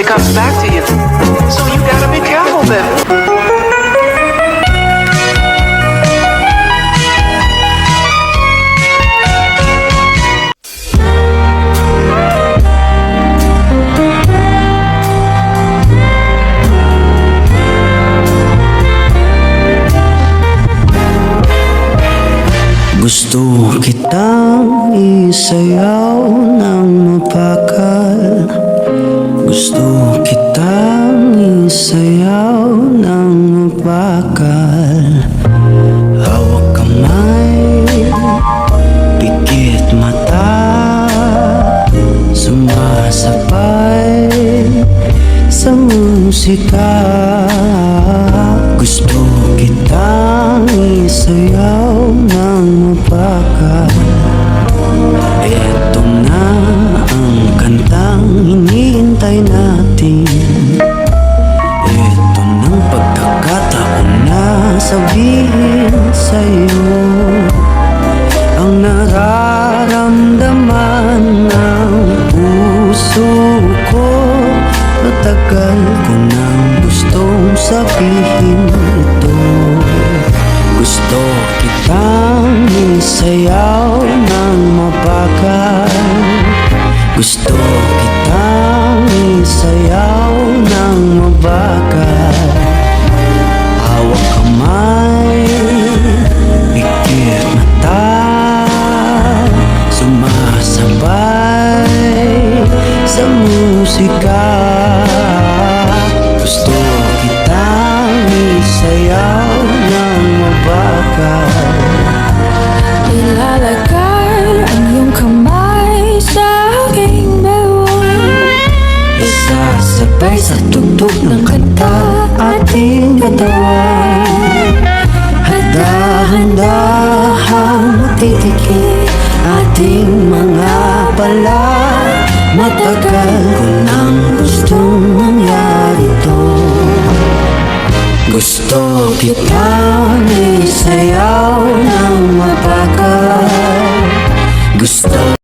it comes back to you. So you gotta be careful, baby. Gusto kitang isayaw ng mapakal. Gusto kitang isayaw ng mapakal. Hawak kamay, pikit mata, sumasabay sa musika. Gusto kitang isayaw ng mapakal. Eto na ang kantang hinihintay natin. Eto nang pagkakataon na sabihin sa'yo ang nararamdaman ng puso ko. Matagal ko nang gustong sabihin ito. Gusto kitang isayaw ng mapakal. Gusto kitang isayaw ng mabakal. Hawak kamay, pikit mata, sumasabay sa musika. Gusto kitang isayaw ng mabakal. Ilalagay ang iyong kamay sa aking bewang. Isasabay sa tugtog ng kanta ating katawan. Handa-handahang matitikip ating mga pala. Matagal ko nang gustong mangyari to. Gusto kitang isayaw ng mapakal. Gusto